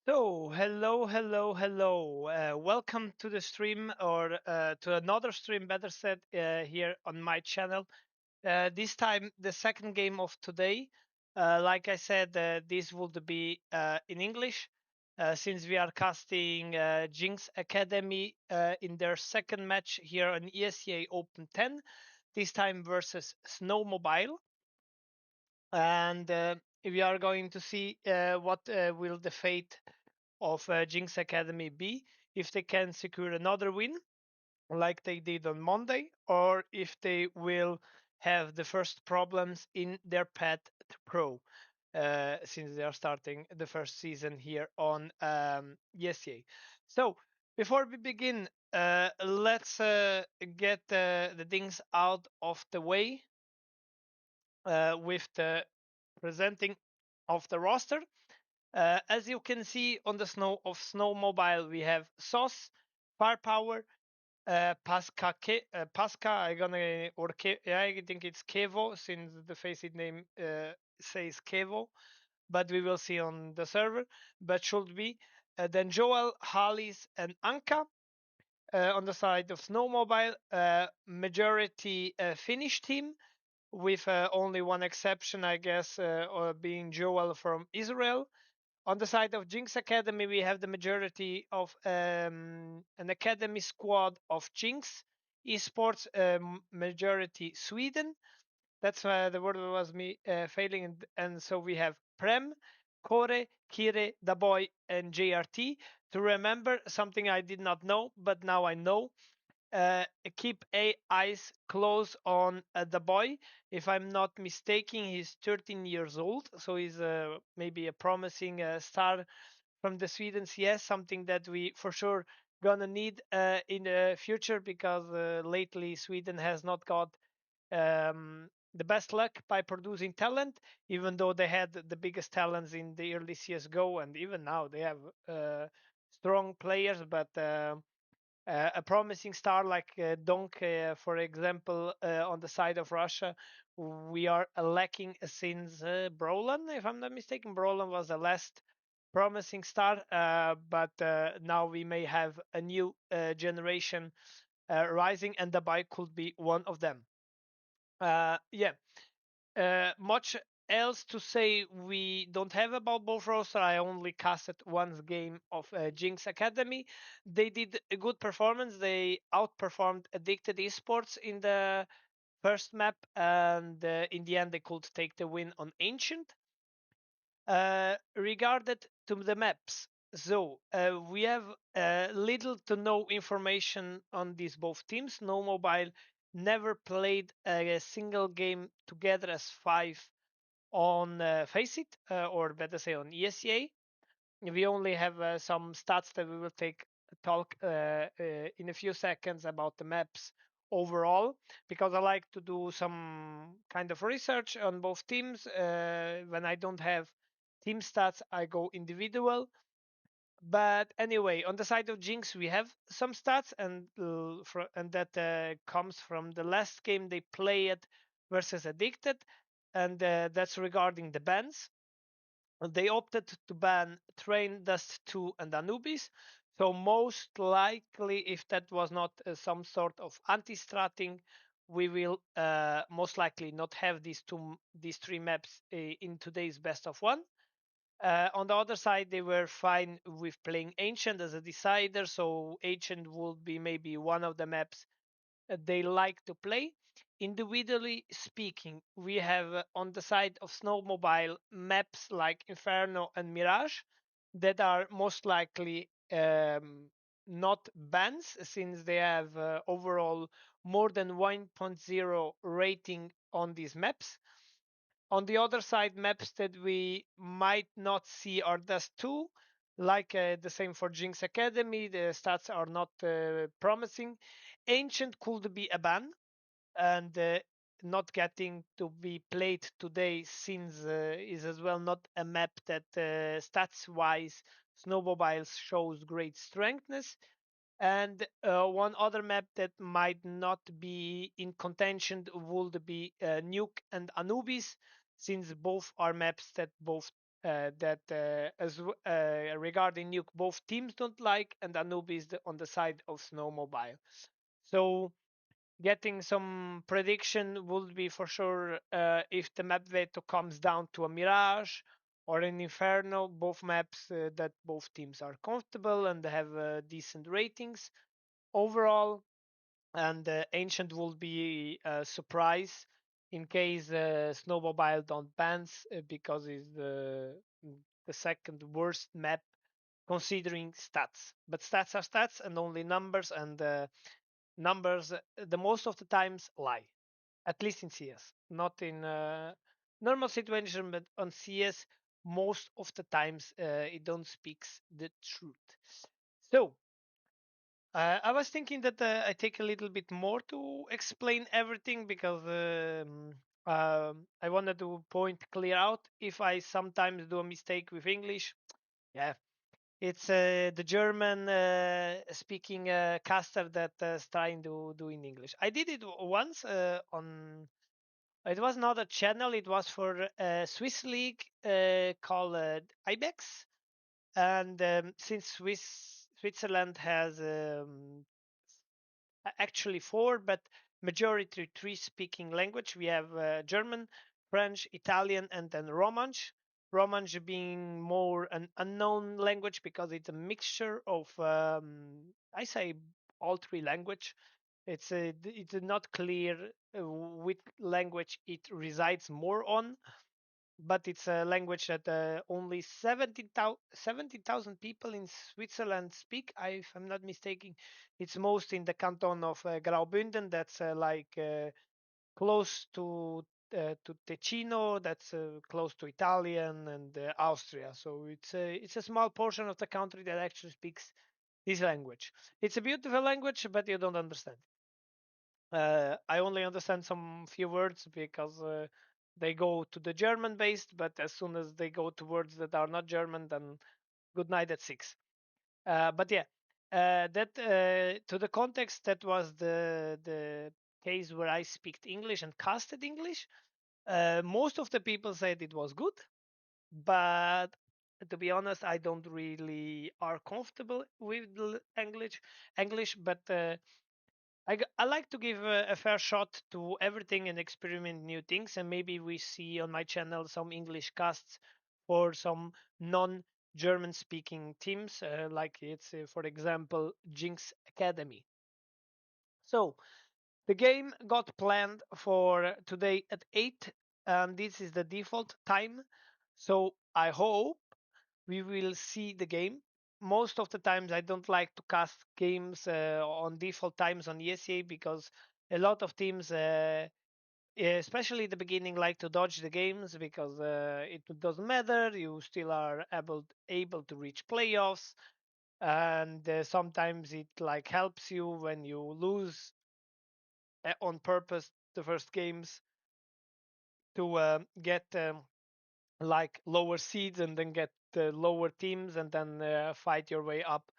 So, hello, hello, hello. Welcome to the stream or to another stream, better said, here on my channel. This time, the second game of today. Like I said, this would be in English since we are casting Jinx Academy in their second match here on ESEA Open 10, this time versus SNOWMOBILE. And we are going to see what will the fate of Jinx Academy be if they can secure another win like they did on Monday, or if they will have the first problems in their path to pro, since they are starting the first season here on ESA. So before we begin, let's get the things out of the way with the presenting of the roster. As you can see on the SNOWMOBILE, we have Sauce, Firepower, Pasca, I gonna or yeah, I think it's Kevo since the faceit name says Kevo, but we will see on the server. But should be then Joel, Hollis, and Anka. On the side of SNOWMOBILE, majority Finnish team with only one exception, I guess, being Joel from Israel. On the side of Jinx Academy, we have the majority of an academy squad of Jinx. Esports, majority Sweden. That's the word was me failing. And so we have Prem, Kore, Kire, the boy, and JRT. To remember something I did not know, but now I know. Uh, Keep eyes close on the boy. If I'm not mistaken, he's 13 years old, so he's maybe a promising star from the Sweden CS, something that we for sure gonna need in the future because lately Sweden has not got the best luck by producing talent, even though they had the biggest talents in the early CS:GO, and even now they have strong players, but. A promising star like Donk, for example, on the side of Russia, we are lacking since Brolan, if I'm not mistaken. Brolan was the last promising star, but now we may have a new generation rising, and the bike could be one of them. Yeah, much else to say we don't have about both roster. I only casted one game of Jinx Academy. They did a good performance. They outperformed Addicted Esports in the first map, and in the end they could take the win on Ancient. Regarded to the maps, so we have little to no information on these both teams. SNOWMOBILE never played a single game together as five on Faceit, or better say on ESEA. We only have some stats that we will take talk in a few seconds about the maps overall, because I like to do some kind of research on both teams. When I don't have team stats, I go individual. But anyway, on the side of Jinx, we have some stats, and that comes from the last game they played versus Addicted, and that's regarding the bans. They opted to ban Train, Dust 2, and Anubis. So most likely, if that was not some sort of anti-stratting, we will most likely not have these three maps in today's best of one. On the other side, they were fine with playing Ancient as a decider, so Ancient would be maybe one of the maps they like to play. Individually speaking, we have on the side of SNOWMOBILE maps like Inferno and Mirage that are most likely not bans, since they have overall more than 1.0 rating on these maps. On the other side, maps that we might not see are Dust 2, like the same for Jinx Academy. The stats are not promising. Ancient could be a ban, and not getting to be played today since is as well not a map that stats wise SNOWMOBILE shows great strengthness. And one other map that might not be in contention would be Nuke and Anubis, since both are maps that both that regarding Nuke, both teams don't like, and Anubis on the side of Snowmobile. So getting some prediction would be for sure if the map veto comes down to a Mirage or an Inferno, both maps that both teams are comfortable and have decent ratings overall. And Ancient will be a surprise in case Snowmobile don't bans because it's the second worst map considering stats. But stats are stats and only numbers, and numbers the most of the times lie, at least in CS, not in normal situation, but on CS most of the times it don't speaks the truth. So I was thinking that I take a little bit more to explain everything because I wanted to point clear out if I sometimes do a mistake with English. Yeah, it's the German speaking caster that is trying to do in English. I did it once on. It was not a channel. It was for a Swiss league called Ibex, and since Switzerland has actually four, but majority three speaking language. We have German, French, Italian, and then Romansh. Romansh being more an unknown language because it's a mixture of, I say, all three language. It's not clear which language it resides more on, but it's a language that only 70,000 people in Switzerland speak, if I'm not mistaken. It's most in the canton of Graubünden, that's close to Ticino, that's close to Italian and Austria. So it's a small portion of the country that actually speaks this language. It's a beautiful language, but you don't understand. I only understand some few words because they go to the German based, but as soon as they go to words that are not German, then good night at six. But yeah, that to the context that was the case where I speak English and casted English. Most of the people said it was good, but to be honest, I don't really are comfortable with English. English, but I like to give a fair shot to everything and experiment new things. And maybe we see on my channel some English casts for some non German speaking teams, like it's, for example, Jinx Academy. So the game got planned for today at 8, and this is the default time. So I hope we will see the game. Most of the times, I don't like to cast games on default times on ESA because a lot of teams, especially the beginning, like to dodge the games because it doesn't matter. You still are able to reach playoffs, and sometimes it like helps you when you lose on purpose the first games to get like lower seeds and then get lower teams and then fight your way up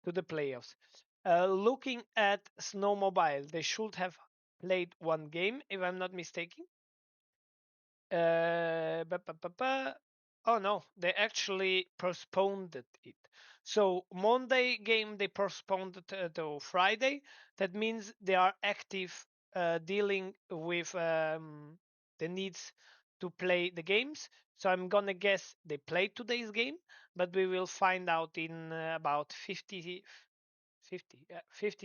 to the playoffs. Looking at Snowmobile, they should have played one game, if I'm not mistaken. Ba, ba, ba, ba. Oh no, they actually postponed it. So Monday game they postponed it to Friday. That means they are active dealing with the needs to play the games. So I'm gonna guess they played today's game, but we will find out in about 50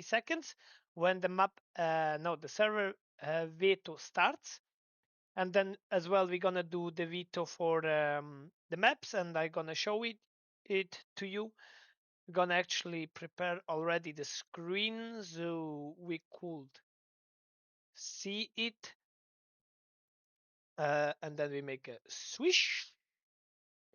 seconds when the map, no, the server veto starts. And then as well we're gonna do the veto for the maps, and I'm gonna show it to you. We're gonna actually prepare already the screen so we could see it, and then we make a swish.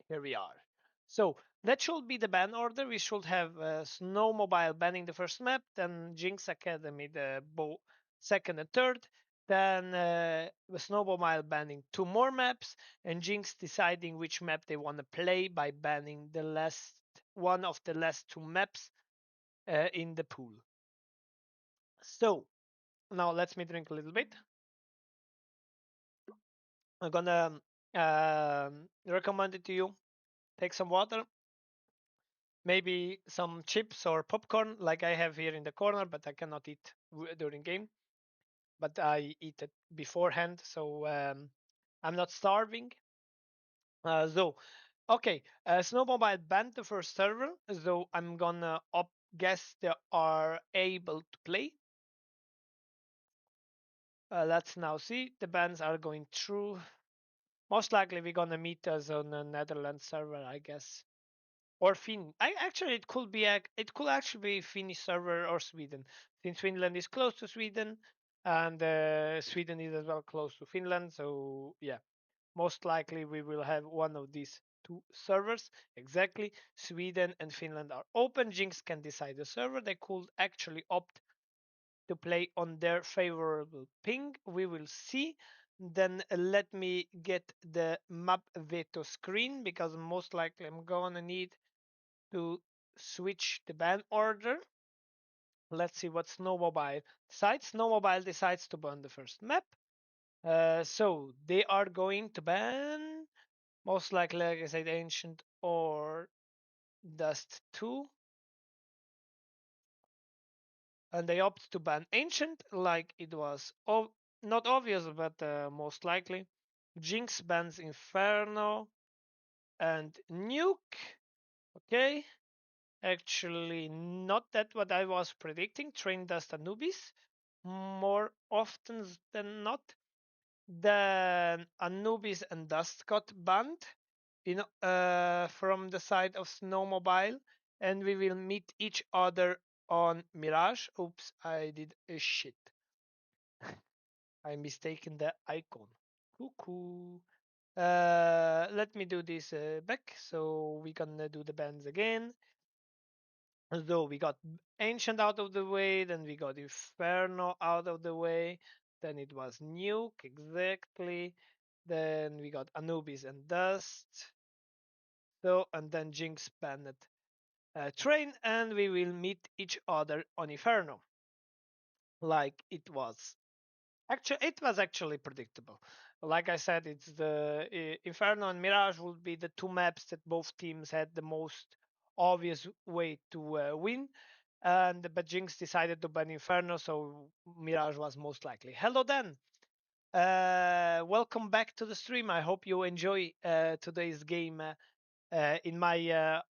Here we are. So that should be the ban order. We should have Snowmobile banning the first map, then Jinx Academy the second and third, then the Snowmobile banning two more maps, and Jinx deciding which map they want to play by banning the last one of the last two maps in the pool. So now let me drink a little bit. I'm gonna recommend it to you. take some water, maybe some chips or popcorn, like I have here in the corner, but I cannot eat during game. But I eat it beforehand, so I'm not starving. So, okay, Snowmobile banned the first server, so I'm gonna guess they are able to play. Let's now see. The bans are going through. Most likely we're gonna meet us on a Netherlands server, I guess, or Finn. I actually it could actually be Finnish server or Sweden, since Finland is close to Sweden, and Sweden is as well close to Finland. So yeah, most likely we will have one of these two servers. Exactly, Sweden and Finland are open. Jinx can decide the server. They could actually opt to play on their favorable ping. We will see. Then let me get the map veto screen because most likely I'm gonna need to switch the ban order. Let's see what Snowmobile decides. Snowmobile decides to ban the first map. So they are going to ban most likely, like I said, Ancient or Dust 2. And they opt to ban Ancient, like it was not obvious, but most likely. Jinx bans Inferno and Nuke. Okay, actually, not that what I was predicting. Train Dust Anubis more often than not. Then Anubis and Dust got banned from the side of Snowmobile, and we will meet each other on Mirage. Oops, I did a shit. I mistaken the icon. Cuckoo. Let me do this back. So we gonna do the bands again. So we got Ancient out of the way, then we got Inferno out of the way, then it was Nuke, exactly. Then we got Anubis and Dust. So, and then Jinx banned Train, and we will meet each other on Inferno. Like it was. Actually, it was actually predictable. Like I said, it's the Inferno and Mirage would be the two maps that both teams had the most obvious way to win. And but Jinx decided to ban Inferno, so Mirage was most likely. Hello, Dan. Welcome back to the stream. I hope you enjoy today's game in my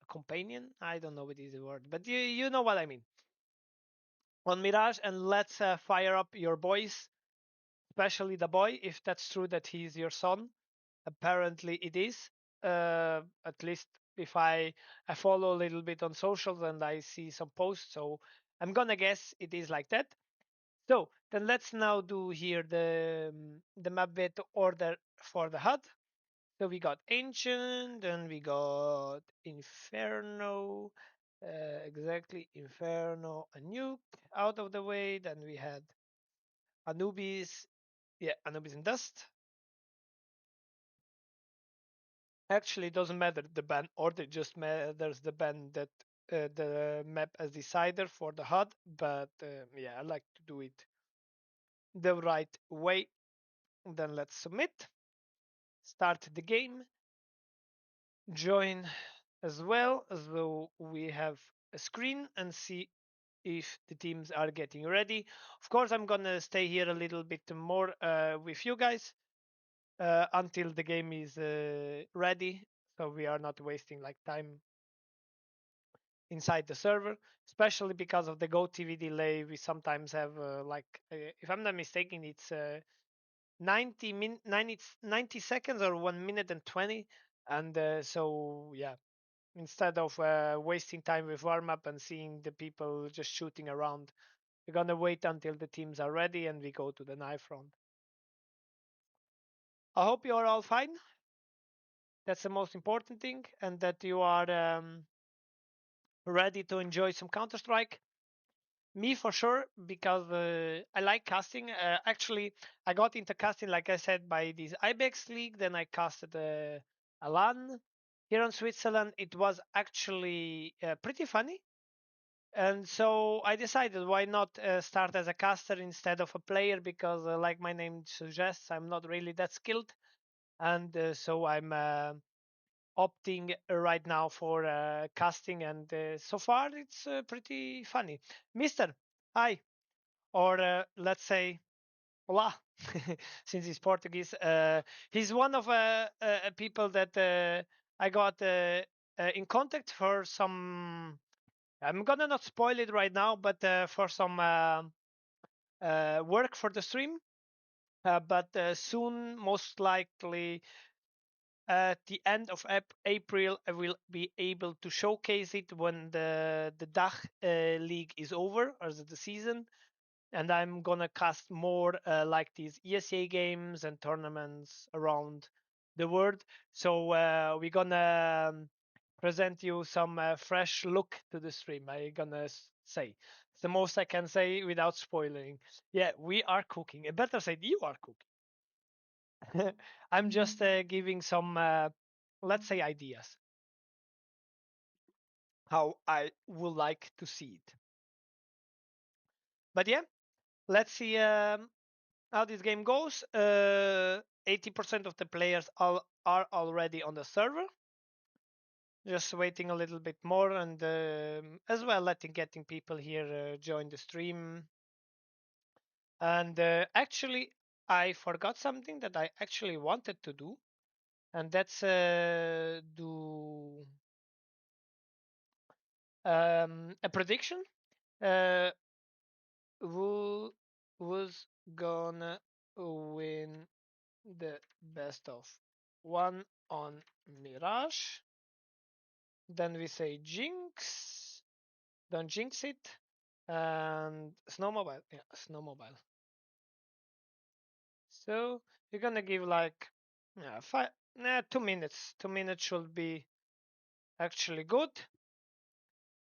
companion. I don't know what is the word, but you know what I mean. On Mirage, and let's fire up your boys, especially the boy, if that's true that he's your son. Apparently, it is. At least if I follow a little bit on socials and I see some posts, so I'm gonna guess it is like that. So then let's now do here the map bit order for the HUD. So we got Ancient, then we got Inferno, exactly Inferno, a nuke out of the way. Then we had Anubis, yeah, Anubis and Dust. Actually, it doesn't matter the ban order, just matters the ban that the map as decider for the HUD. But yeah, I like to do it the right way. Then let's submit, start the game, join as well, as though we have a screen and see if the teams are getting ready. Of course, I'm gonna stay here a little bit more with you guys until the game is ready, so we are not wasting like time inside the server, especially because of the GoTV delay. We sometimes have if I'm not mistaken, it's 90 seconds or 1 minute and 20, and so yeah. Instead of wasting time with warm up and seeing the people just shooting around, we're gonna wait until the teams are ready and we go to the knife round. I hope you are all fine. That's the most important thing, and that you are ready to enjoy some Counter Strike. Me for sure, because I like casting. Actually, I got into casting, like I said, by this IBEX league. Then I casted a LAN here in Switzerland. It was actually pretty funny. And so I decided why not start as a caster instead of a player, because like my name suggests, I'm not really that skilled. and so I'm opting right now for casting, and so far it's pretty funny. Mister, hi, or let's say hola, since he's Portuguese. He's one of people that I got in contact for some. I'm gonna not spoil it right now, but for some work for the stream. But soon, most likely, at the end of April, I will be able to showcase it when the Dach League is over, or the season, and I'm gonna cast more like these ESA games and tournaments around the world. So we're gonna present you some fresh look to the stream. I gonna say it's the most I can say without spoiling. Yeah, we are cooking. I better say you are cooking. I'm just giving some, let's say, ideas how I would like to see it. But yeah, let's see how this game goes. 80% of the players are already on the server. Just waiting a little bit more, and as well getting people here join the stream. And actually, I forgot something that I actually wanted to do, and that's do a prediction. Uh, who was gonna win the best of one on Mirage? Then we say Jinx. Don't jinx it. And Snowmobile. Yeah, Snowmobile. So you're gonna give like 2 minutes. 2 minutes should be actually good.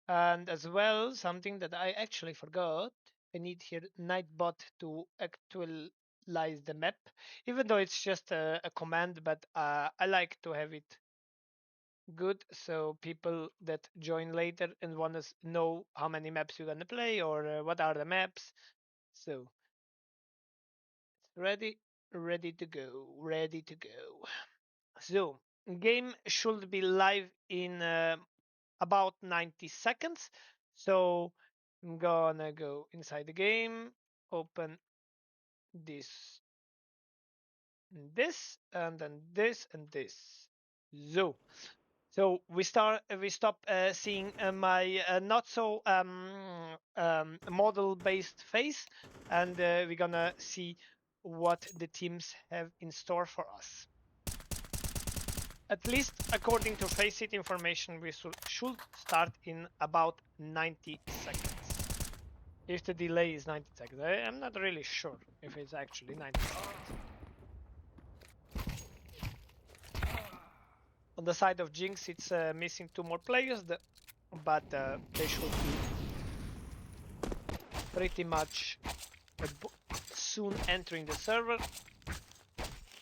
And as well, something that I actually forgot. I need here Nightbot to actualize the map, even though it's just a command. But I like to have it good, so people that join later and want to know how many maps you're gonna play or what are the maps. So ready, ready to go, ready to go. So game should be live in about 90 seconds. So I'm gonna go inside the game, open this, this, and then this and this. So we stop seeing my not so model based face, and we're gonna see what the teams have in store for us. At least according to Faceit information, we should start in about 90 seconds. If the delay is 90 seconds, I'm not really sure if it's actually 90 seconds. On the side of Jinx, it's missing 2 more players, but they should be pretty much soon entering the server.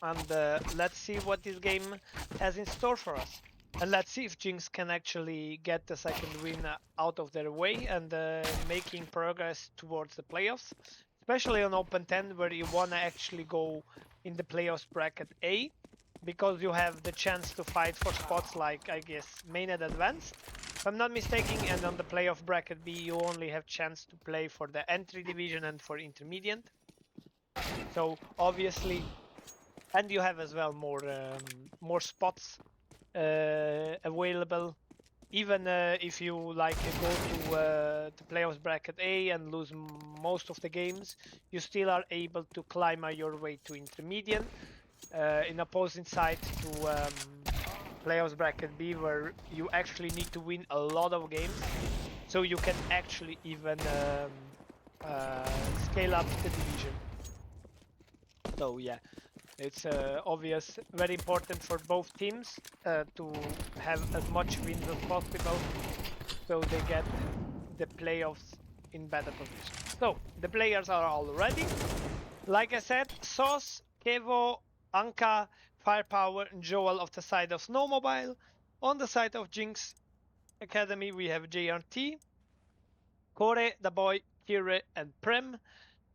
And let's see what this game has in store for us. And let's see if Jinx can actually get the second win out of their way and making progress towards the playoffs. Especially on OPEN10, where you want to actually go in the playoffs bracket A, because you have the chance to fight for spots like, I guess, main and advanced, if I'm not mistaken. And on the playoff bracket B, you only have chance to play for the entry division and for intermediate. So obviously, and you have as well more spots available. Even if you like go to the playoffs bracket A and lose most of the games, you still are able to climb your way to intermediate. In opposing side to playoffs bracket B, where you actually need to win a lot of games, so you can actually even scale up the division. So yeah, it's obvious, very important for both teams to have as much wins as possible, so they get the playoffs in better position. So the players are all ready. Like I said, Sauce, Kevo, Anka, Firepower, and Joel of the side of SNOWMOBILE. On the side of Jinx Academy, we have JRT, Kore, the boy, Kire, and Prem.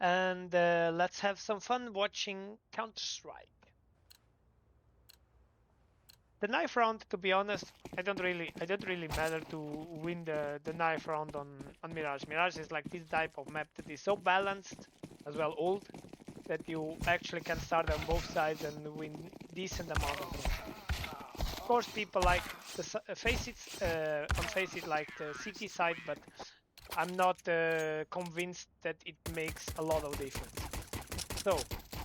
And let's have some fun watching Counter-Strike. The knife round, to be honest, I don't really matter to win the knife round on Mirage. Mirage is like this type of map that is so balanced, as well old, that you actually can start on both sides and win decent amount of rounds. Of course, people like the Faceit like the CT side, but I'm not convinced that it makes a lot of difference. So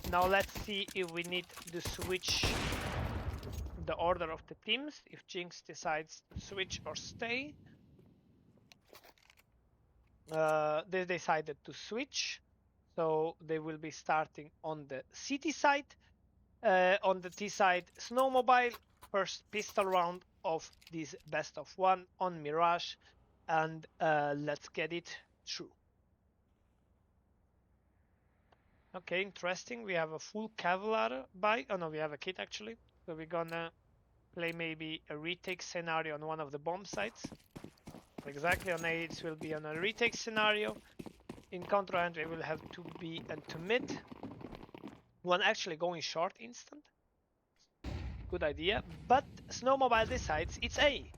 now let's see if we need to switch the order of the teams, if Jinx decides to switch or stay. They decided to switch, so they will be starting on the CT side. On the T side, SNOWMOBILE, first pistol round of this best of one on Mirage, and let's get it through. Okay, interesting. We have a full Kevlar bike. Oh no, we have a kit actually. So we're gonna play maybe a retake scenario on one of the bomb sites. Exactly, on A it will be on a retake scenario. In counter entry we'll have 2B and 2 mid. One actually going short instant. Good idea. But SNOWMOBILE decides it's A.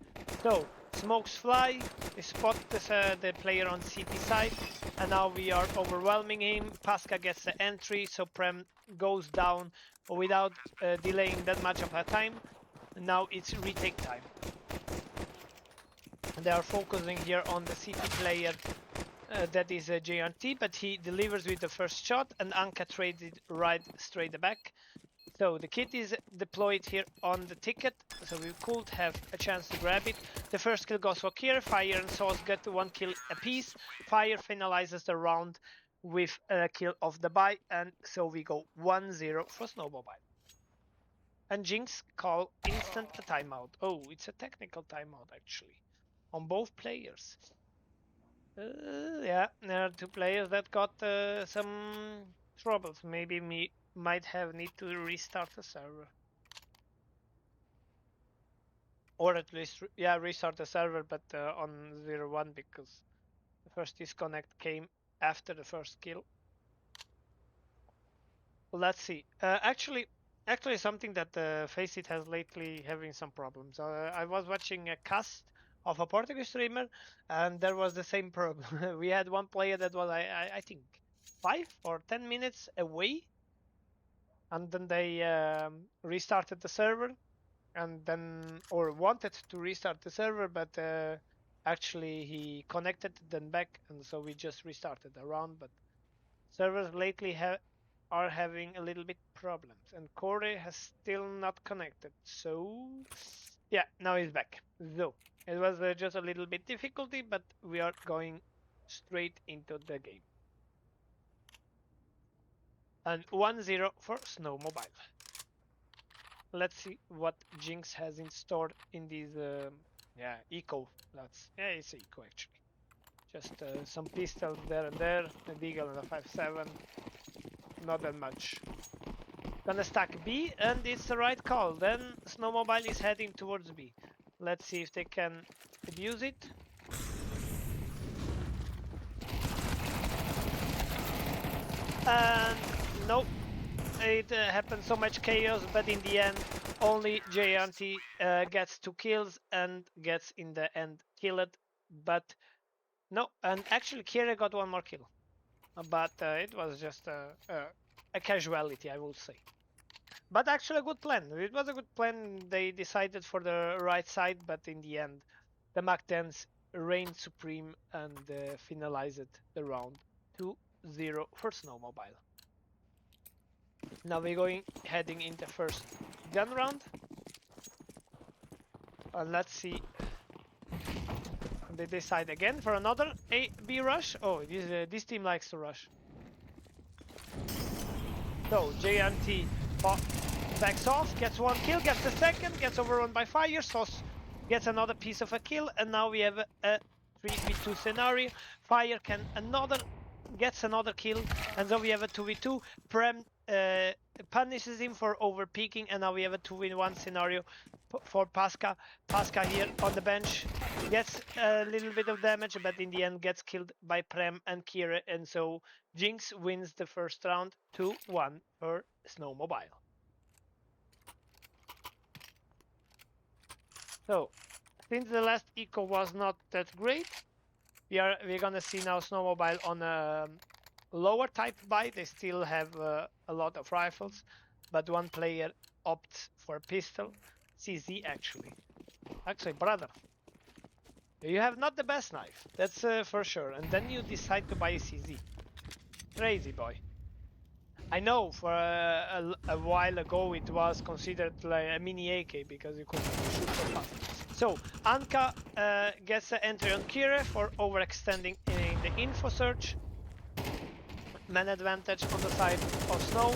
So smokes fly, they spot the player on CT side, and now we are overwhelming him. Pasca gets the entry, so Prem goes down without delaying that much of a time. Now it's retake time. They are focusing here on the CT player that is J1nx, but he delivers with the first shot, and Anka trades it right straight back. So the kit is deployed here on the ticket, so we could have a chance to grab it. The first kill goes for Kira. Fire and Sauce get 1 kill apiece. Fire finalizes the round with a kill of the buy, and so we go 1-0 for SNOWMOBILE. And Jinx call instant a timeout. Oh, it's a technical timeout actually, on both players. Yeah, there are 2 players that got some troubles. Maybe me might have need to restart the server. Or at least, yeah, restart the server, but on 0-1, because the first disconnect came after the first kill. Let's see. Actually, something that Faceit has lately having some problems. I was watching a cast of a Portuguese streamer, and there was the same problem. We had one player that was, I think, 5 or 10 minutes away, and then they restarted the server, and then, or wanted to restart the server, but actually he connected then back, and so we just restarted the round. But servers lately are having a little bit problems, and Corey has still not connected. So yeah, now he's back. So it was just a little bit difficulty, but we are going straight into the game. And 1-0 for SNOWMOBILE. Let's see what Jinx has in store in these yeah, eco. It's eco actually. Just some pistols there and there, a deagle and a 5.7. Not that much. Gonna stack B, and it's the right call. Then SNOWMOBILE is heading towards B. Let's see if they can abuse it. And nope, it happened so much chaos, but in the end, only J1nx gets 2 kills and gets in the end killed. But no, and actually Kira got 1 more kill. But it was just a casualty, I would say. But actually a good plan. It was a good plan. They decided for the right side, but in the end, the Mach-10s reigned supreme and finalized the round 2-0 for SNOWMOBILE. Now we're heading into first gun round. Let's see. They decide again for another A-B rush. Oh, this team likes to rush. So J1nx backs off, gets 1 kill, gets the second, gets overrun by fire. Sauce gets another piece of a kill, and now we have a 3v2 scenario. Fire gets another kill, and so we have a 2v2. Prem punishes him for overpeaking, and now we have a 2v1 scenario for Pasca. Pasca here on the bench gets a little bit of damage, but in the end gets killed by Prem and Kira, and so Jinx wins the first round 2-1 for SNOWMOBILE. So, since the last eco was not that great, we're gonna see now Snowmobile on a lower type buy. They still have a lot of rifles, but one player opts for a pistol. CZ actually. Actually, brother, you have not the best knife. That's for sure. And then you decide to buy a CZ. Crazy boy. I know for a while ago it was considered like a mini AK because you could shoot so fast. So Anka gets an entry on Kire for overextending in the info search. Man advantage on the side of Snow.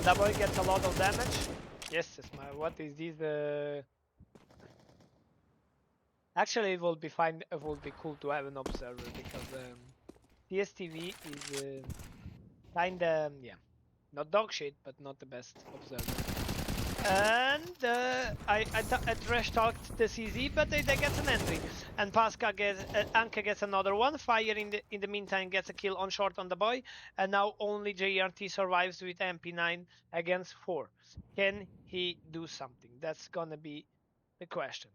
That boy gets a lot of damage. Yes, what is this? Actually, it will be fine. It will be cool to have an observer because CSTV is kinda yeah, not dog shit, but not the best observer. And I trash talked the CZ, but they get an entry, and Pasca gets Anke gets another one. Fire in the meantime gets a kill on short on the boy, and now only JRT survives with MP9 against 4. Can he do something? That's gonna be the question.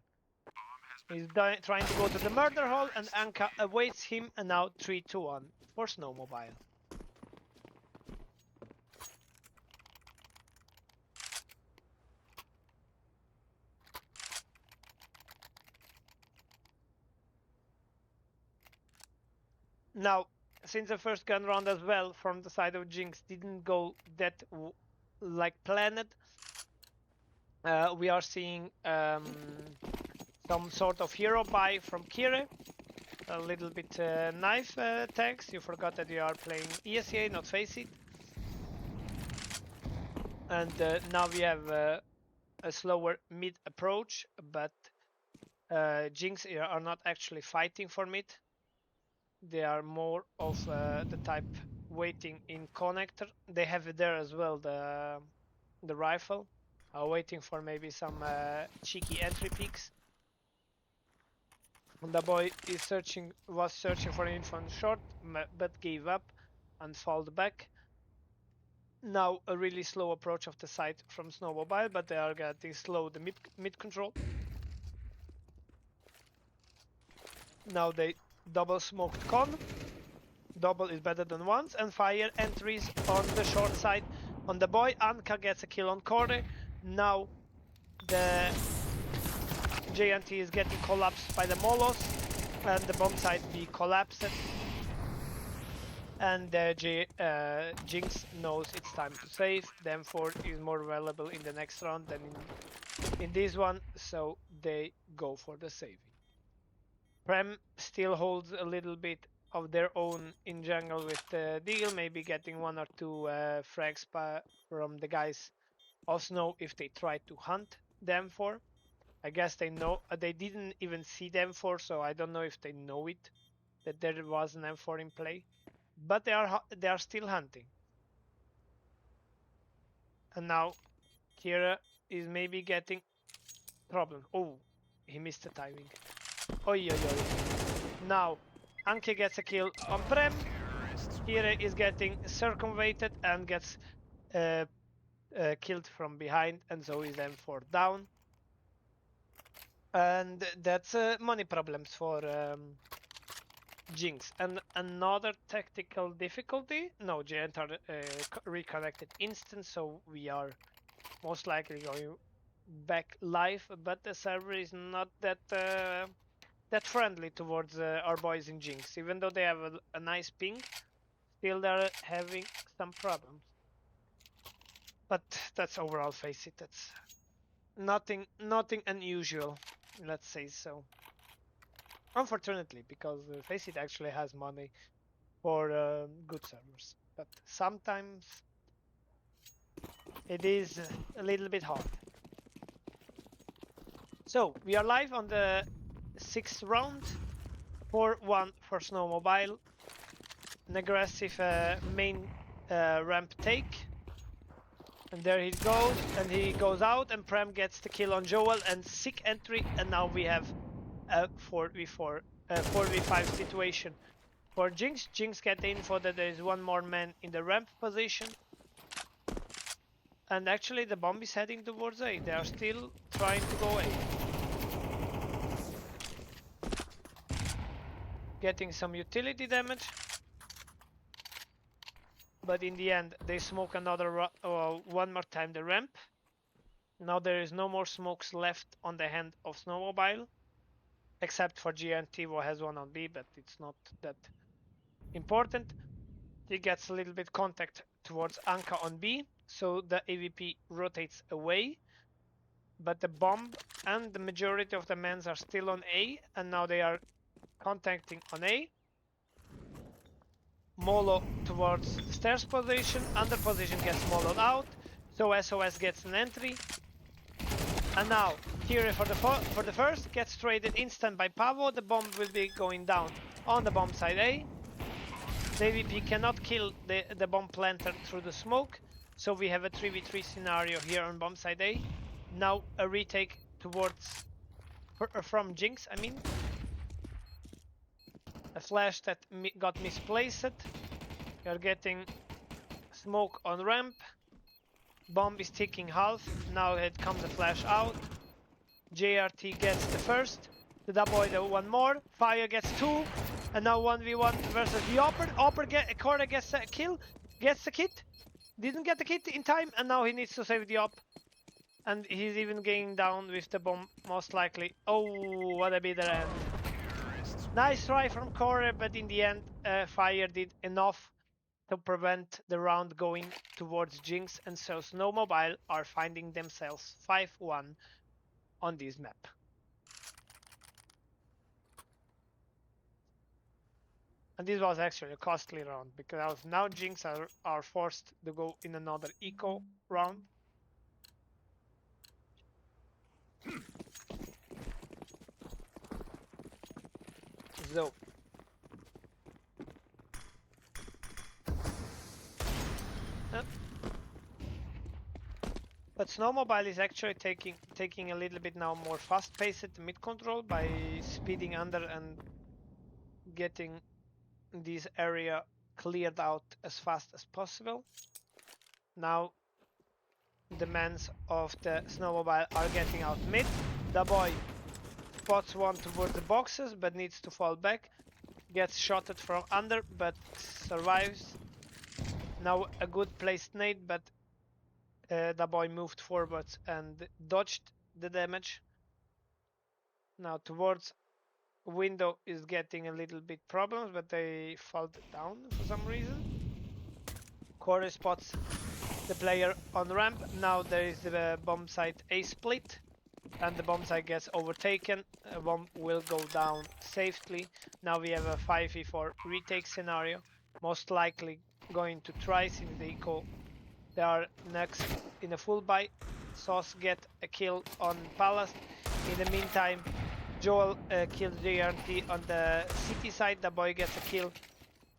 He's trying to go to the murder hole, and Anka awaits him, and now 3-2-1 for Snowmobile. Now, since the first gun round as well from the side of Jinx didn't go that like planned, we are seeing some sort of hero buy from Kire. A little bit knife tags. You forgot that you are playing ESEA, not Face It. And now we have a slower mid approach, but Jinx are not actually fighting for mid. They are more of the type waiting in connector. They have it there as well, the rifle, waiting for maybe some cheeky entry peeks. And the boy was searching for info on short, but gave up and falled back. Now a really slow approach of the site from Snowmobile, but they are getting slow the mid control. Now they double smoked con. Double is better than once, and fire entries on the short side on the boy. Anka gets a kill on corner. Now the JNT is getting collapsed by the Molos, and the bomb site be collapsed. And Jinx knows it's time to save. The M4 is more valuable in the next round than in this one, so they go for the saving. Prem still holds a little bit of their own in jungle with the deal, maybe getting 1 or 2 frags from the guys of Snow if they try to hunt them for. I guess they know they didn't even see them for, so I don't know if they know it that there was an M4 in play, but they are still hunting. And now Kira is maybe getting problem. Oh, he missed the timing. Oi, oi, oi. Now Anke gets a kill on Prem. Kira is getting circumvented and gets killed from behind, and so is M4 down. And that's money problems for Jinx. And another tactical difficulty. No, Giant are reconnected instant, so we are most likely going back live, but the server is not that that friendly towards our boys in Jinx. Even though they have a nice ping, still they're having some problems. But that's overall, face it, that's nothing unusual, let's say so. Unfortunately, because face it actually has money for good servers, but sometimes it is a little bit hard. So we are live on the 6th round, 4-1 for Snowmobile. An aggressive main ramp take. And there he goes, and he goes out, and Prem gets the kill on Joel, and sick entry, and now we have a 4v4, 4v5 situation for Jinx. Jinx get the info that there is one more man in the ramp position. And actually the bomb is heading towards A. They are still trying to go A. Getting some utility damage. But in the end, they smoke another one more time the ramp. Now there is no more smokes left on the hand of SNOWMOBILE. Except for GNT who has one on B, but it's not that important. He gets a little bit contact towards Anka on B, so the AVP rotates away. But the bomb and the majority of the mans are still on A, and now they are contacting on A. Molo towards the stairs position, under position gets moloed out, so SOS gets an entry. And now, Kiri for the first gets traded instant by Pavo. The bomb will be going down on the bomb side A. The AVP cannot kill the bomb planter through the smoke, so we have a 3v3 scenario here on bomb side A. Now a retake towards from Jinx, I mean. A flash that got misplaced. You're getting smoke on ramp. Bomb is ticking half. Now it comes a flash out. JRT gets the first. The double the one more. Fire gets two. And now 1v1 versus the Opper. Corey gets a kill. Gets the kit. Didn't get the kit in time. And now he needs to save the op. And he's even getting down with the bomb, most likely. Oh, what a bitter end. Nice try from Corey, but in the end, Fire did enough to prevent the round going towards Jinx, and so SNOWMOBILE are finding themselves 5-1 on this map. And this was actually a costly round, because now Jinx are forced to go in another eco round. So but SNOWMOBILE is actually taking a little bit now more fast-paced mid control by speeding under and getting this area cleared out as fast as possible. Now the mans of the SNOWMOBILE are getting out mid. The boy spots one towards the boxes but needs to fall back. Gets shotted from under but survives. Now a good placed nade, but the boy moved forwards and dodged the damage. Now towards window is getting a little bit problems, but they fall down for some reason. Corey spots the player on ramp. Now there is the bomb site A split, and the bomb site gets overtaken. A bomb will go down safely. Now we have a 5v4 retake scenario. Most likely going to try, since the eco they are next in a full buy. Sauce get a kill on Palace. In the meantime, Joel kills JRT on the city side. The boy gets a kill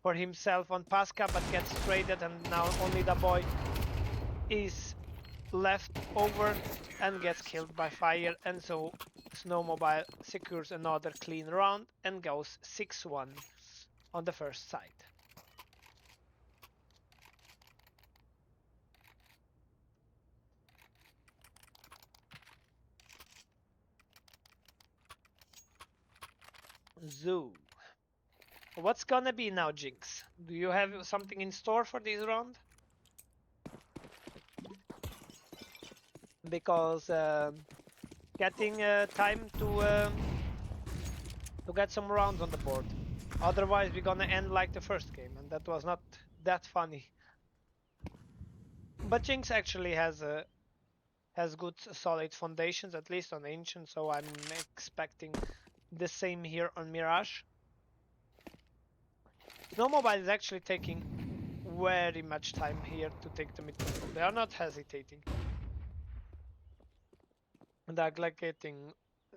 for himself on Pasca, but gets traded, and now only the boy is left over and gets killed by Fire, and so SNOWMOBILE secures another clean round and goes 6-1 on the first side. Zoo. What's gonna be now, Jinx? Do you have something in store for this round? Because getting time to get some rounds on the board. Otherwise, we're gonna end like the first game, and that was not that funny. But Jinx actually has good solid foundations, at least on Ancient, so I'm expecting the same here on Mirage. SNOWMOBILE is actually taking very much time here to take the mid control. They are not hesitating. They're like getting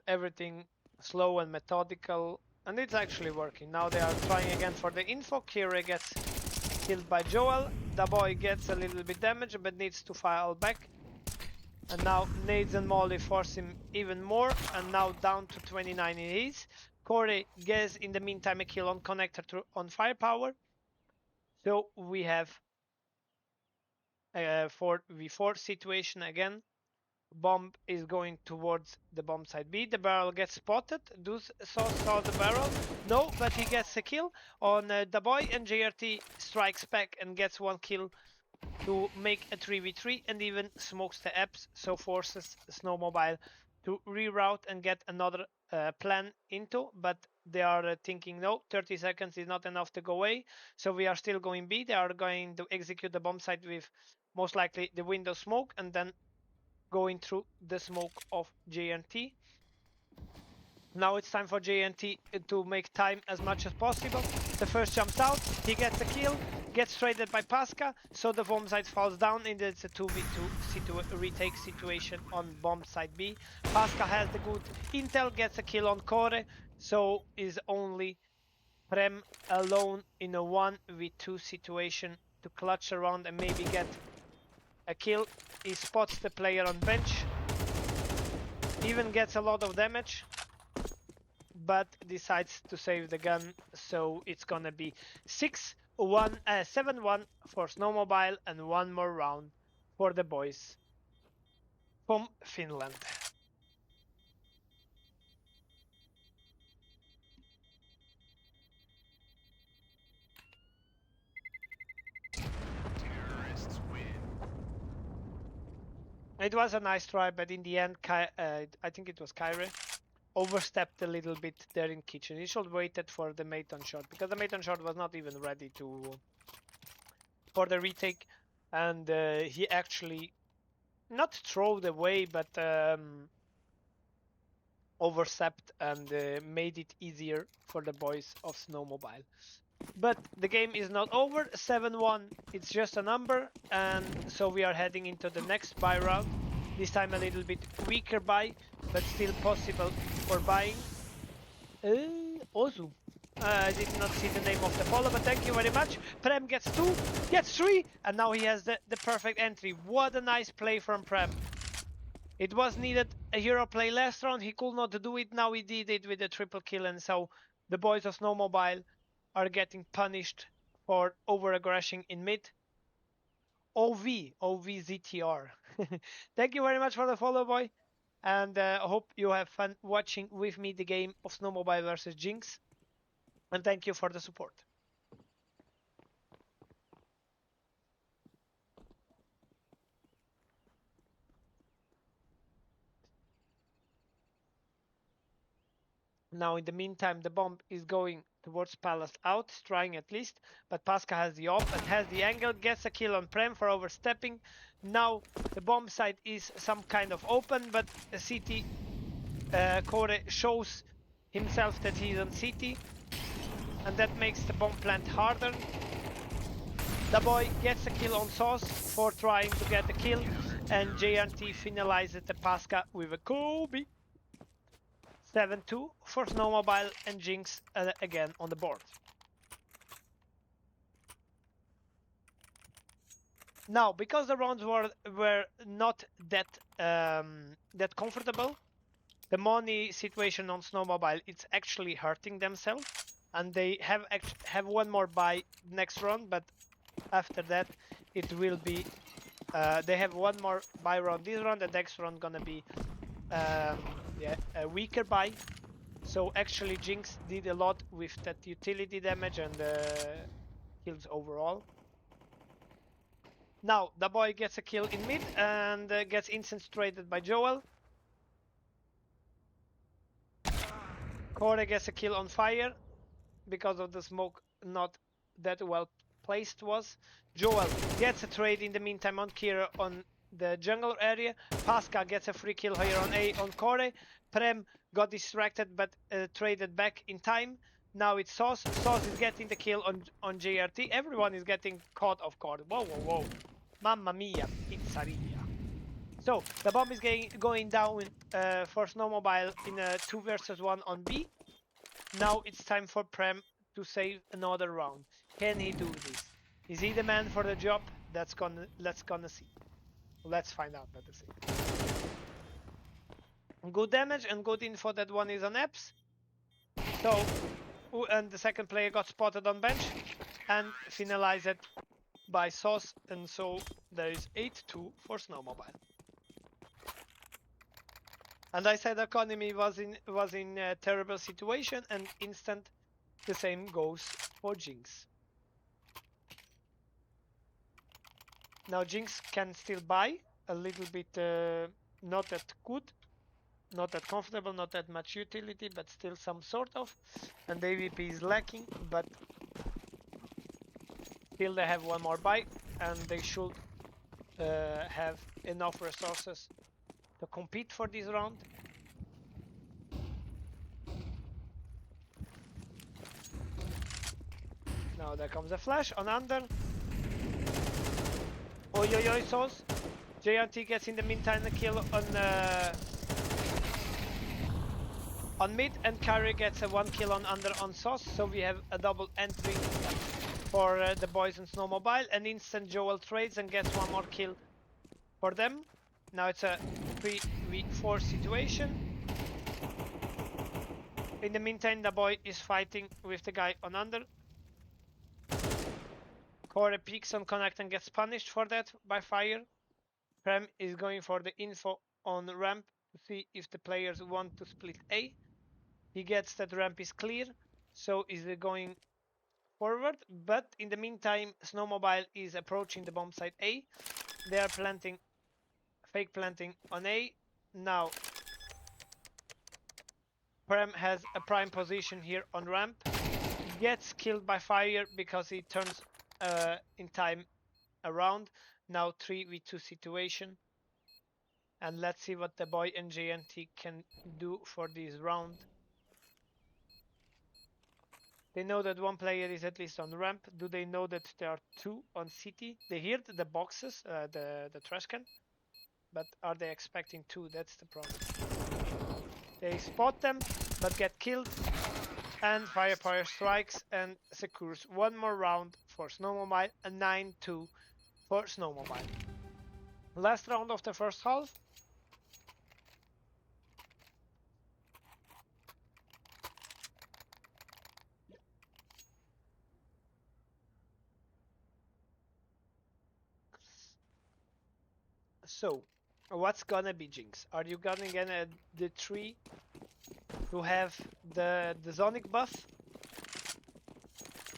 everything slow and methodical, and it's actually working. Now they are trying again for the info. Kira gets killed by Joel. The boy gets a little bit damaged but needs to fall back. And now nades and Molly force him even more, and now down to 29 it is. Corey gets in the meantime a kill on connector on firepower. So we have 4v4 situation again. Bomb is going towards the bomb side B. The barrel gets spotted. Saw the barrel. No, but he gets a kill on the boy, and JRT strikes back and gets one kill to make a 3v3 and even smokes the apps, so forces SNOWMOBILE to reroute and get another plan into, but they are thinking no, 30 seconds is not enough to go away, so we are still going B. They are going to execute the bomb site with most likely the window smoke and then going through the smoke of JNT. Now it's time for JNT to make time as much as possible. The first jumps out, he gets a kill, gets traded by Pasca, so the bomb site falls down and it's a 2v2 retake situation on bomb site B. Pasca has the good intel, gets a kill on Core, so is only Prem alone in a 1v2 situation to clutch around and maybe get a kill. He spots the player on bench, even gets a lot of damage, but decides to save the gun, so it's gonna be 7-1 for SNOWMOBILE and one more round for the boys from Finland. It was a nice try, but in the end, I think it was Kyrie overstepped a little bit there in kitchen. He should waited for the Maton shot because the Maton shot was not even ready for the retake, and he actually not throw away, but overstepped and made it easier for the boys of SNOWMOBILE. But the game is not over. 7-1, it's just a number, and so we are heading into the next buy round. This time a little bit weaker buy, but still possible for buying. Ozu. I did not see the name of the follow, but thank you very much. Prem gets 2, gets 3, and now he has the perfect entry. What a nice play from Prem. It was needed a hero play last round. He could not do it. Now he did it with a triple kill, and so the boys of SNOWMOBILE are getting punished for over-aggression in mid. OVZTR. Thank you very much for the follow, boy. And I hope you have fun watching with me the game of SNOWMOBILE versus Jinx. And thank you for the support. Now, in the meantime, the bomb is going towards Palace out, trying at least, but Pasca has the off and has the angle, gets a kill on Prem for overstepping. Now, the bomb site is some kind of open, but CT Core shows himself that he's on CT, and that makes the bomb plant harder. The boy gets a kill on Sauce for trying to get the kill, and JNT finalizes the Pasca with a Kobe. 7-2 for SNOWMOBILE and Jinx again on the board. Now, because the rounds were not that that comfortable, the money situation on SNOWMOBILE, it's actually hurting themselves, and they have one more buy next round, but after that it will be they have one more buy round this round, and next round gonna be a weaker buy. So actually Jinx did a lot with that utility damage and kills overall. Now the boy gets a kill in mid and gets instant traded by Joel. Core gets a kill on fire because of the smoke not that well placed was. Joel gets a trade in the meantime on Kira on the jungle area. Pasca gets a free kill here on A on Core. Prem got distracted but traded back in time. Now it's Sauce. Sauce is getting the kill on JRT. Everyone is getting caught off guard. Whoa, whoa, whoa. Mamma mia, pizzeria. So the bomb is going down for SNOWMOBILE in a 2 versus 1 on B. Now it's time for Prem to save another round. Can he do this? Is he the man for the job? Let's gonna see. Let's find out, let us see. Good damage and good info that one is on apps. So, and the second player got spotted on bench and finalized by Sauce, and so there is 8-2 for SNOWMOBILE. And I said economy was in a terrible situation, and instant the same goes for Jinx. Now Jinx can still buy a little bit, not that good, not that comfortable, not that much utility, but still some sort of. And the AVP is lacking, but still they have one more buy, and they should have enough resources to compete for this round. Now there comes a flash on under. Oi oi oi, Sauce. J1nx gets in the meantime a kill on mid, and Kyrie gets a 1 kill on under on Sauce, so we have a double entry for the boys in SNOWMOBILE, and instant Joel trades and gets one more kill for them. Now it's a 3v4 situation. In the meantime, the boy is fighting with the guy on under. Core peeks on connect and gets punished for that by fire. Prem is going for the info on ramp to see if the players want to split A. He gets that ramp is clear, so is going forward. But in the meantime, SNOWMOBILE is approaching the bomb site A. They are planting, fake planting on A. Now, Prem has a prime position here on ramp. Gets killed by fire because he turns in time around. Now 3v2 situation. And let's see what the boy and J1nx can do for this round. They know that one player is at least on ramp. Do they know that there are two on city? They hear the boxes, the trash can. But are they expecting two? That's the problem. They spot them, but get killed. And Firepower strikes and secures one more round for SNOWMOBILE. A 9-2 for SNOWMOBILE. Last round of the first half. So, what's gonna be Jinx? Are you gonna get the 3 to have the Sonic buff?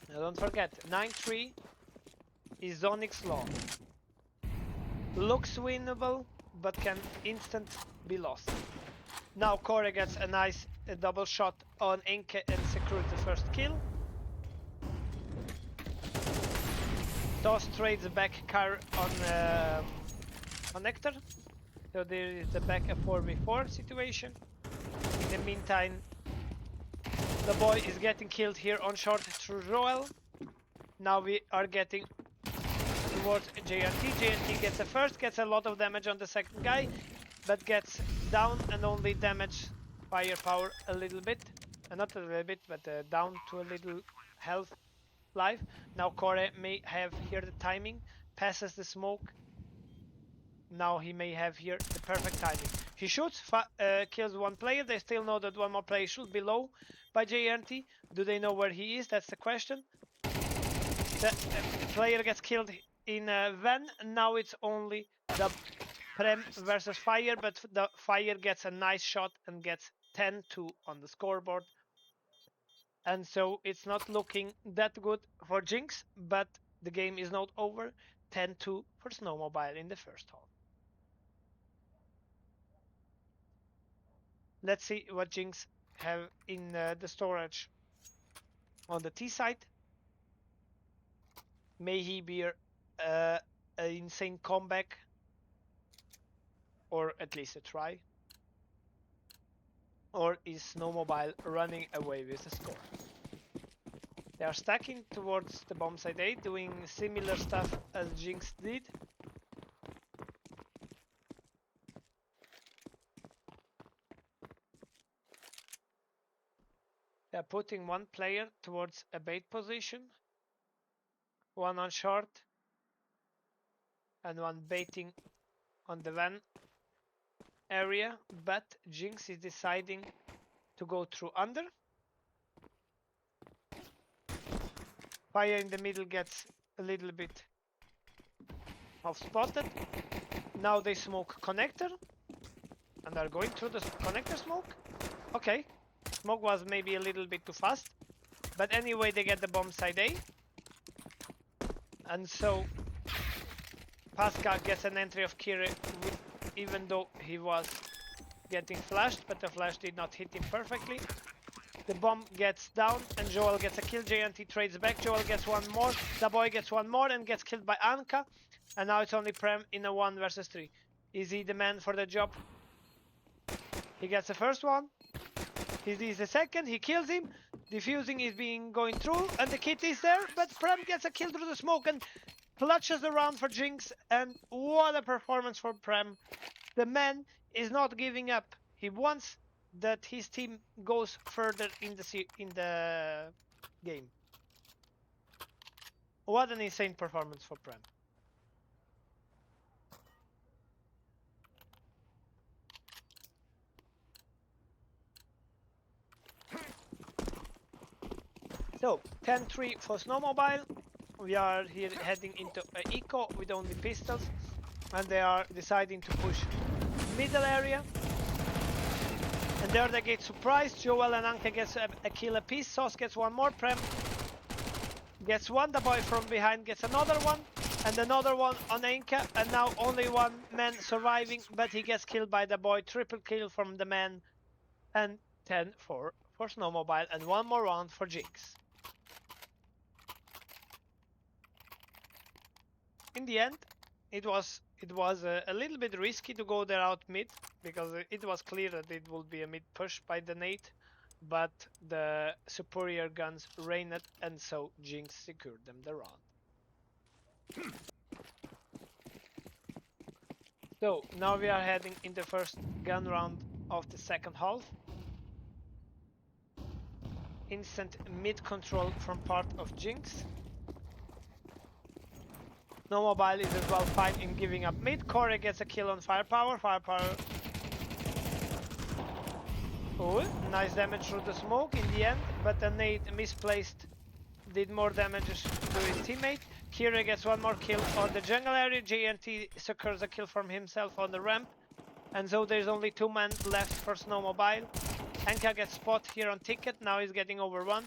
Now don't forget, 9-3 is Sonic's law. Looks winnable, but can instant be lost. Now Core gets a nice double shot on Enke and secures the first kill. Toss trades back car on Nectar. So there is the back a 4v4 situation. In the meantime, the boy is getting killed here on short through Joel. Now we are getting towards J1nx. J1nx gets a first, gets a lot of damage on the second guy, but gets down and only damage firepower a little bit. Not a little bit, but down to a little health life. Now Core may have here the timing, passes the smoke. Now he may have here the perfect timing. He shoots, kills one player. They still know that one more player should be low by J1nx. Do they know where he is? That's the question. The player gets killed in Van. Now it's only the Prem versus Fire, but the Fire gets a nice shot and gets 10-2 on the scoreboard. And so it's not looking that good for Jinx, but the game is not over. 10-2 for SNOWMOBILE in the first half. Let's see what Jinx have in the storage on the T side. May he be an insane comeback, or at least a try. Or is SNOWMOBILE running away with the score? They are stacking towards the bomb side A, doing similar stuff as Jinx did. They are putting one player towards a bait position, one on short, and one baiting on the van area, but Jinx is deciding to go through under. Fire in the middle gets a little bit Half spotted. Now they smoke connector. And are going through the connector smoke. Okay. Smoke was maybe a little bit too fast. But anyway, they get the bomb side A. And so Pascal gets an entry of Kire, even though he was getting flashed, but the flash did not hit him perfectly. The bomb gets down and Joel gets a kill. JNT trades back. Joel gets one more. The boy gets one more and gets killed by Anka. And now it's only Prem in a 1 versus 3. Is he the man for the job? He gets the first one. He's the second. He kills him. Defusing is being going through and the kit is there. But Prem gets a kill through the smoke and clutches around for Jinx. And what a performance for Prem. The man is not giving up. He wants that his team goes further in the game. What an insane performance for Prem. So 10-3 for SNOWMOBILE. We are here heading into an eco with only pistols, and they are deciding to push middle area. And there they get surprised. Joel and Anka gets a kill apiece. Sauce gets one more. Prem gets one. The boy from behind gets another one. And another one on Anka. And now only one man surviving. But he gets killed by the boy. Triple kill from the man. And 10-4 for SNOWMOBILE. And one more round for Jinx. In the end, it was a little bit risky to go there out mid, because it was clear that it would be a mid push by the nade, but the superior guns reigned, and so Jinx secured them the round. So now we are heading in the first gun round of the second half. Instant mid control from part of Jinx. SNOWMOBILE is as well fine in giving up mid. Corey gets a kill on Firepower. Oh, nice damage through the smoke in the end, but the nade misplaced did more damage to his teammate. Kira gets one more kill on the jungle area. JNT secures a kill from himself on the ramp. And so there's only 2 men left for SNOWMOBILE. Anka gets spot here on ticket. Now he's getting overrun.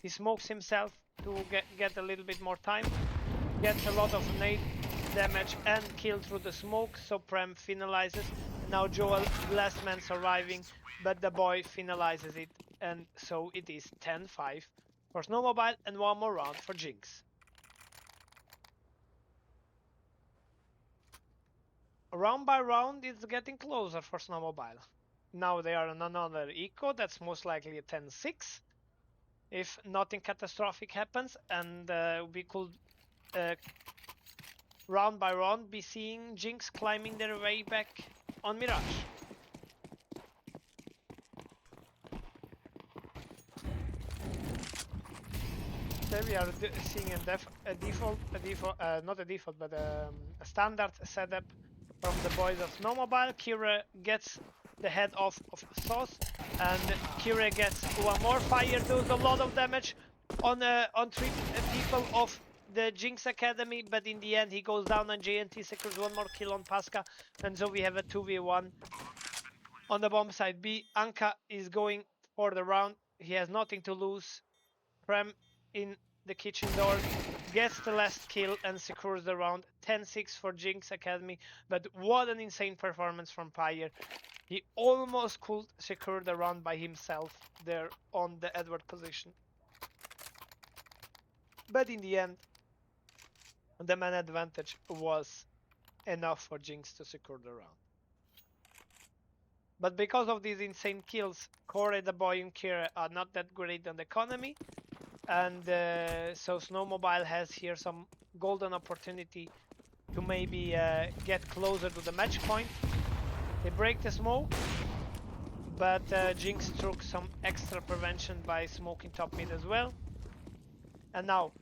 He smokes himself to get a little bit more time. Gets a lot of nade damage and kill through the smoke, so Prem finalizes. Now Joel, last man surviving, but the boy finalizes it, and so it is 10-5 for SNOWMOBILE and one more round for Jinx. Round by round, it's getting closer for SNOWMOBILE. Now they are on another eco, that's most likely a 10-6. If nothing catastrophic happens, and we could round by round be seeing Jinx climbing their way back on Mirage. There we are seeing a standard setup from the boys of SNOWMOBILE. Kira gets the head off of Sauce, and Kira gets one more fire, does a lot of damage on 3 people of the Jinx Academy, but in the end he goes down and JNT secures one more kill on Pasca, and so we have a 2v1 on the bomb side B. Anka is going for the round. He has nothing to lose. Prem in the kitchen door gets the last kill and secures the round. 10-6 for Jinx Academy, but what an insane performance from Pyre. He almost could secure the round by himself there on the Edward position, but in the end the man advantage was enough for Jinx to secure the round. But because of these insane kills, Corey, the boy, and Kira are not that great on the economy, and so SNOWMOBILE has here some golden opportunity to maybe get closer to the match point. They break the smoke, but Jinx took some extra prevention by smoking top mid as well. And now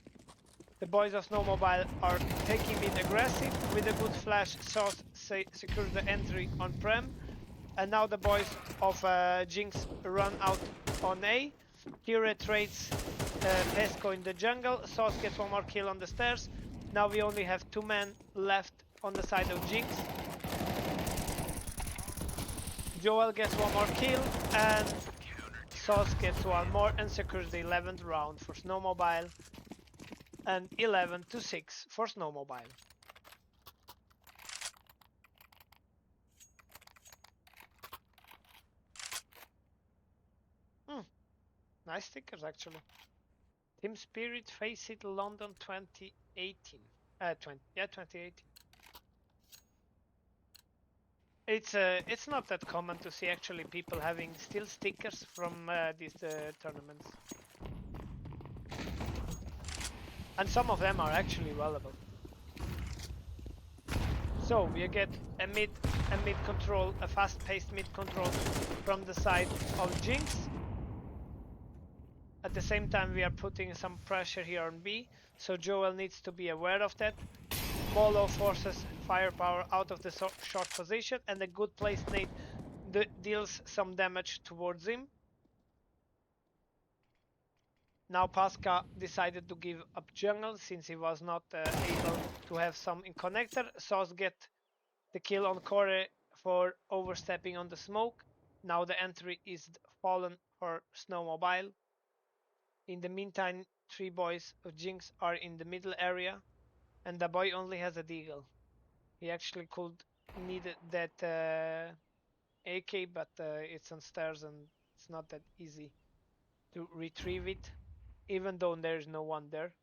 the boys of SNOWMOBILE are taking it aggressive with a good flash. Sauce secures the entry on Prem. And now the boys of Jinx run out on A. Kira trades Pesco in the jungle. Sauce gets one more kill on the stairs. Now we only have 2 men left on the side of Jinx. Joel gets one more kill, and Sauce gets one more and secures the 11th round for SNOWMOBILE, and 11-6 for SNOWMOBILE. Hmm, nice stickers actually. Team Spirit Face It London 2018. 2018. It's not that common to see actually people having still stickers from these tournaments, and some of them are actually valuable. So we get a mid control, a fast-paced mid control from the side of Jinx. At the same time, we are putting some pressure here on B, so Joel needs to be aware of that. Molo forces firepower out of the short position, and a good placed nade deals some damage towards him. Now Pasca decided to give up jungle since he was not able to have some in connector. Sauce get the kill on Core for overstepping on the smoke. Now the entry is fallen for SNOWMOBILE. In the meantime, three boys of Jinx are in the middle area, and the boy only has a deagle. He actually could need that AK, but it's on stairs and it's not that easy to retrieve it, even though there's no one there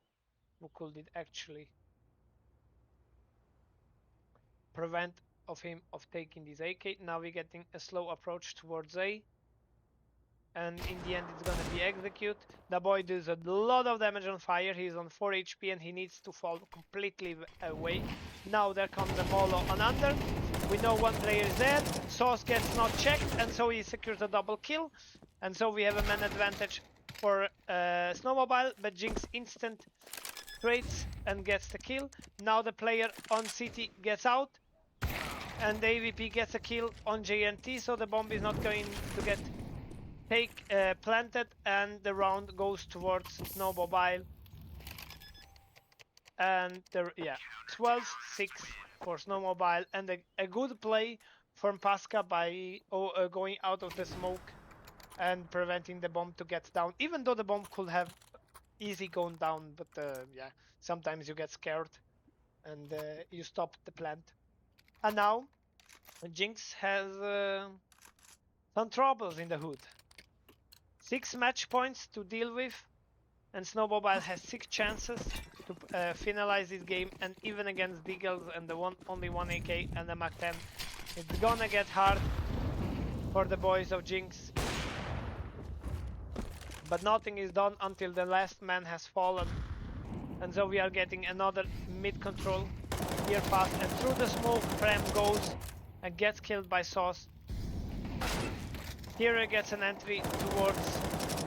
who could actually prevent of him of taking this AK. Now we're getting a slow approach towards A, and in the end it's gonna be execute. The boy does a lot of damage on fire. He's on 4 HP and he needs to fall completely away. Now there comes a Molo on under. We know one player is dead. Sauce gets not checked, and so he secures a double kill. And so we have a man advantage for SNOWMOBILE, but Jinx instant trades and gets the kill. Now the player on City gets out, and the AVP gets a kill on JNT, so the bomb is not going to get planted, and the round goes towards SNOWMOBILE. And 12-6 for SNOWMOBILE, and a good play from Pasca by going out of the smoke and preventing the bomb to get down, even though the bomb could have easy gone down, but yeah, sometimes you get scared and you stop the plant. And now Jinx has some troubles in the hood. 6 match points to deal with, and SNOWMOBILE has 6 chances to finalize this game, and even against Deagles and only one AK and the Mach 10, it's gonna get hard for the boys of Jinx. But nothing is done until the last man has fallen, and so we are getting another mid control here fast, and through the smoke Prem goes and gets killed by Sauce. Hero gets an entry towards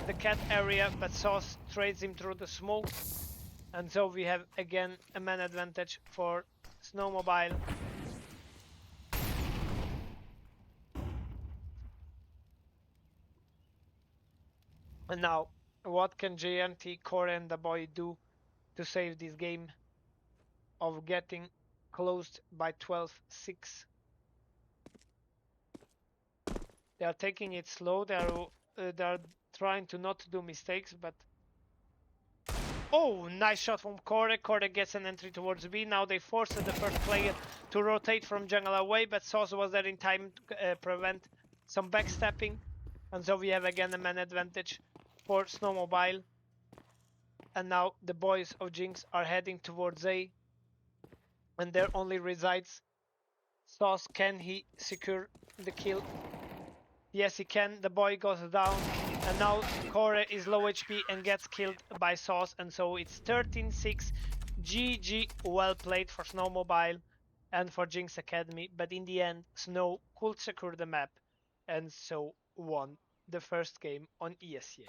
the cat area, but Sauce trades him through the smoke, and so we have again a man advantage for SNOWMOBILE. And now, what can JNT, Core, and the boy do to save this game of getting closed by 12-6? They are taking it slow. They are trying to not do mistakes, but oh, nice shot from Core. Core gets an entry towards B. Now they force the first player to rotate from jungle away, but Sauce was there in time to prevent some backstepping. And so we have again a man advantage for SNOWMOBILE. And now the boys of Jinx are heading towards A, and there only resides Sauce. Can he secure the kill? Yes, he can. The boy goes down, and now Core is low HP and gets killed by Sauce, and so it's 13-6. GG, well played for SNOWMOBILE and for Jinx Academy, but in the end, Snow could secure the map, and so won the first game on ESEA.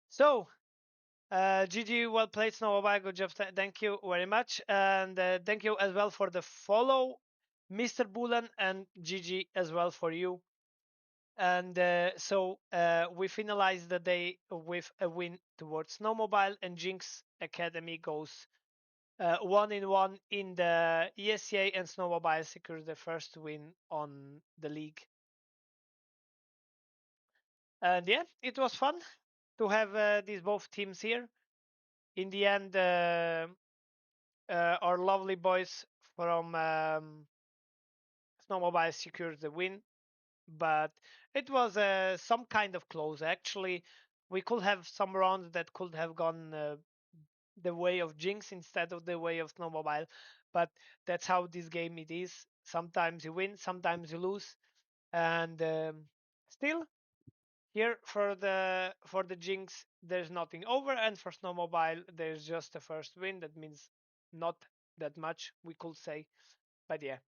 So, GG, well played, SNOWMOBILE. Good job. Thank you very much. And thank you as well for the follow, Mr. Bulan, and GG as well for you. And so we finalized the day with a win towards SNOWMOBILE, and Jinx Academy goes 1-1 in the ESCA, and SNOWMOBILE secured the first win on the league. And yeah, it was fun to have these both teams here. In the end, our lovely boys from SNOWMOBILE secured the win, but it was some kind of close. Actually, we could have some rounds that could have gone the way of Jinx instead of the way of SNOWMOBILE, but that's how this game it is. Sometimes you win, sometimes you lose, and still here for the Jinx, there's nothing over, and for SNOWMOBILE, there's just the first win. That means not that much, we could say, but yeah,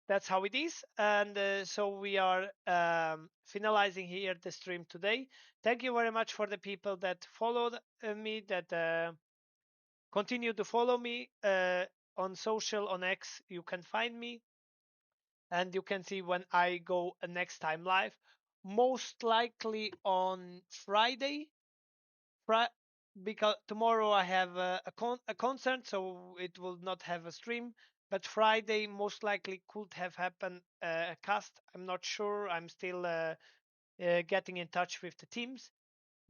that's how it is. And so we are finalizing here the stream today. Thank you very much for the people that followed me, that continue to follow me on social, on X. You can find me, and you can see when I go next time live. Most likely on Friday, Fri- because tomorrow I have a concert, so it will not have a stream. But Friday most likely could have happened a cast. I'm not sure. I'm still getting in touch with the teams.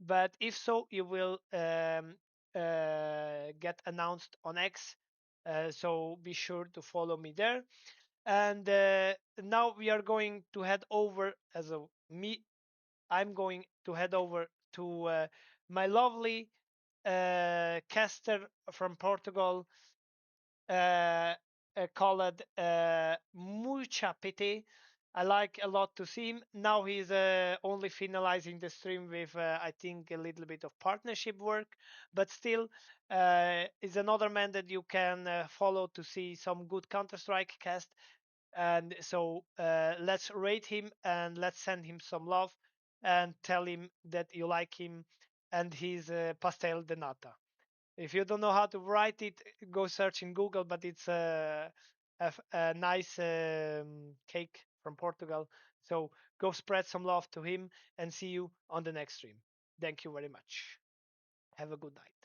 But if so, you will get announced on X. So be sure to follow me there. And now we are going to head over as a me. I'm going to head over to my lovely caster from Portugal, uh, called Mucha Pity. I like a lot to see him. Now he's only finalizing the stream with, I think, a little bit of partnership work, but still is another man that you can follow to see some good Counter Strike cast. And so let's rate him and let's send him some love and tell him that you like him and his pastel de nata. If you don't know how to write it, go search in Google, but it's a nice cake from Portugal. So go spread some love to him and see you on the next stream. Thank you very much. Have a good night.